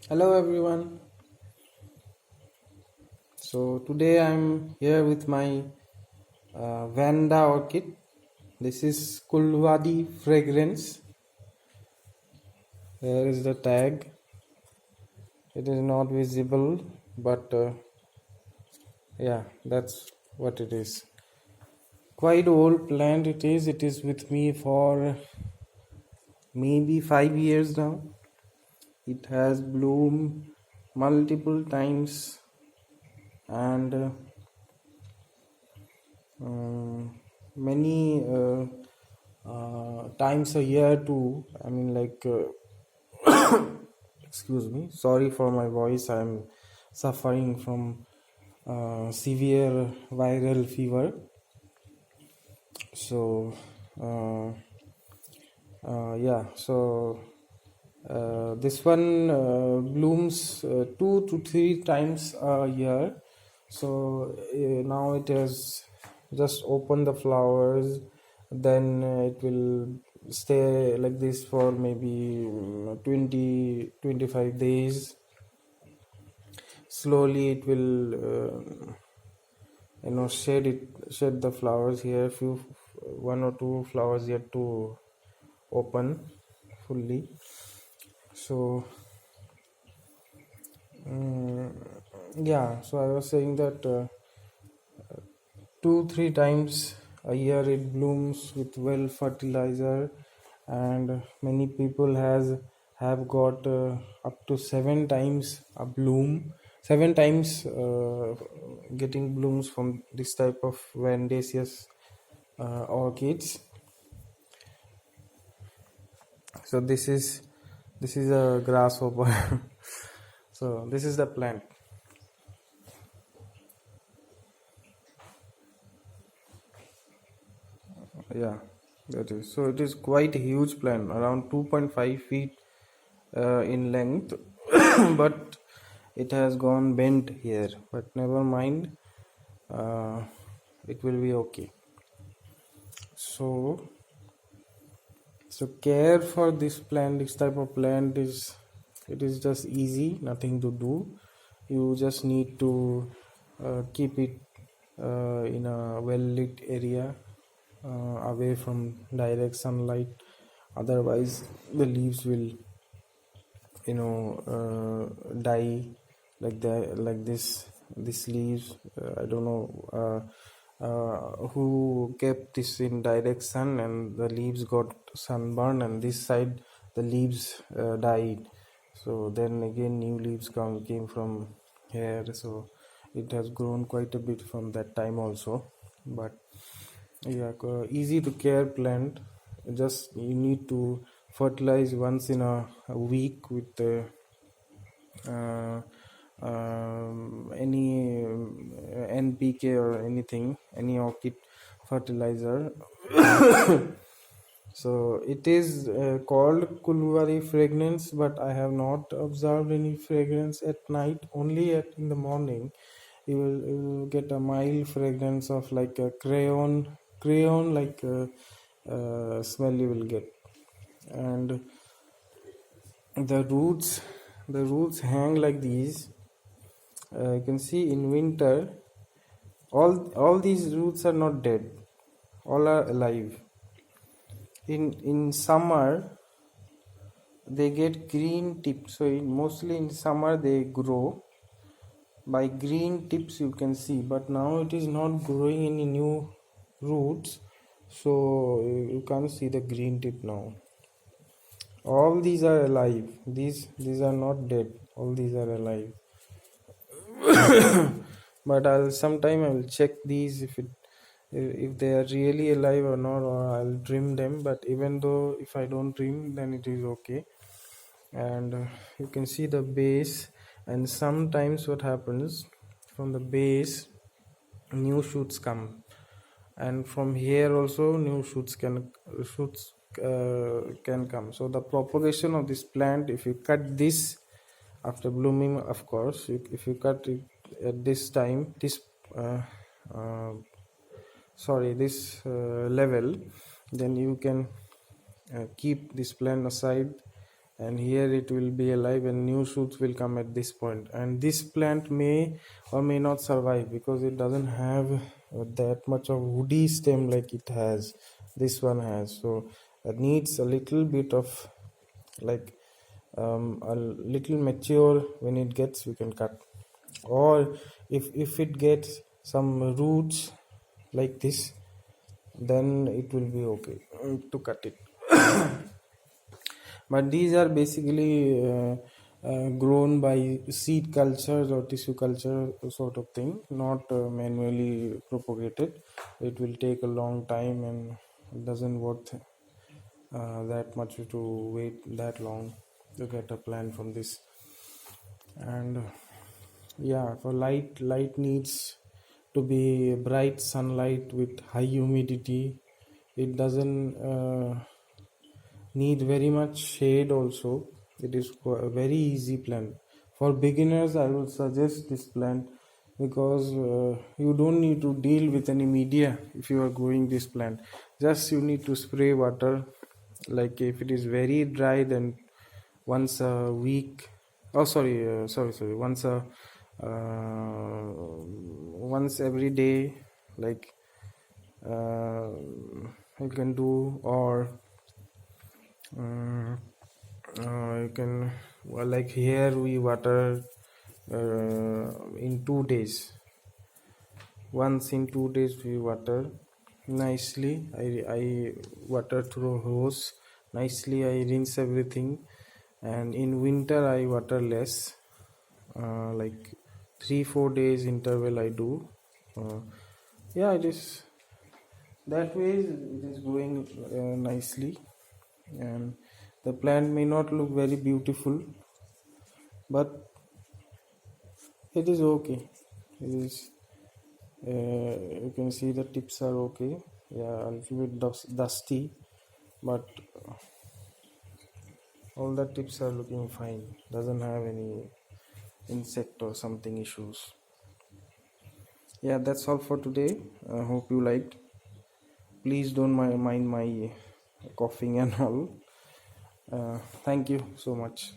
Hello everyone. So today I'm here with my Vanda orchid. This is kulwanee fragrance. Here is the tag. It is not visible, but yeah, that's what it is. Quite old plant it is. It is with me for maybe 5 years now. It has bloomed multiple times and many times a year too. I mean, like, excuse me, sorry for my voice. I'm suffering from severe viral fever. So, uh, yeah, so this one blooms 2 to 3 times a year. So now it has just opened the flowers, then it will stay like this for maybe 20-25 days. Slowly it will shed the flowers. Here few, one or two flowers yet to open fully. So yeah, so I was saying that 2-3 times a year it blooms with well fertilizer, and many people have got up to 7 times a bloom, 7 times getting blooms from this type of Vandaceous orchids. So this is a grasshopper. So this is the plant. Yeah, that is. So it is quite a huge plant, around 2.5 feet in length, but it has gone bent here. But never mind, uh, it will be okay. So, care for this plant, this type of plant it is just easy, nothing to do. You just need to keep it in a well lit area, away from direct sunlight. Otherwise the leaves will die like that, like this leaves. I don't know who kept this in direct sun, and the leaves got sunburn, and this side the leaves died. So then again new leaves came from here. So it has grown quite a bit from that time also. But yeah, easy to care plant. Just you need to fertilize once in a week with uh, any NPK or anything, any orchid fertilizer. So it is called kulwanee fragrance, but I have not observed any fragrance at night. Only in the morning, you will get a mild fragrance of like a crayon like smell you will get. And the roots hang like these. You can see in winter, all these roots are not dead, all are alive. In summer they get green tips, so mostly in summer they grow by green tips, you can see. But now it is not growing any new roots, so you can't see the green tip now. All these are alive, these are not dead, all these are alive. But I will check these if they are really alive or not, or I'll trim them. But even though if I don't trim, then it is okay. And you can see the base, and sometimes what happens, from the base new shoots come, and from here also new shoots can come. So the propagation of this plant, if you cut this after blooming, of course, if you cut it at this time, uh, uh, this level, then you can keep this plant aside and here it will be alive and new shoots will come at this point, and this plant may or may not survive because it doesn't have that much of woody stem like it has, this one has. So it needs a little bit of like a little mature. When it gets, we can cut, or if it gets some roots like this, then it will be okay to cut it. But these are basically grown by seed cultures or tissue culture sort of thing, not manually propagated. It will take a long time and it doesn't worth that much to wait that long to get a plant from this. And yeah, for light needs to be bright sunlight with high humidity. It doesn't need very much shade also. It is a very easy plant. For beginners, I will suggest this plant because you don't need to deal with any media if you are growing this plant. Just you need to spray water. Like if it is very dry, then once a week. Oh, sorry. Once every day, like you can do, or you can, well, like here we water in 2 days. Once in 2 days we water nicely. I water through hose nicely. I rinse everything, and in winter I water less, like 3-4 days interval I do. Yeah, it is that way. It is growing nicely, and the plant may not look very beautiful, but it is okay. It is you can see the tips are okay. Yeah, a little bit dusty, but all the tips are looking fine. Doesn't have any insect or something issues. Yeah, that's all for today. I hope you liked. Please don't mind my coughing and all. Thank you so much.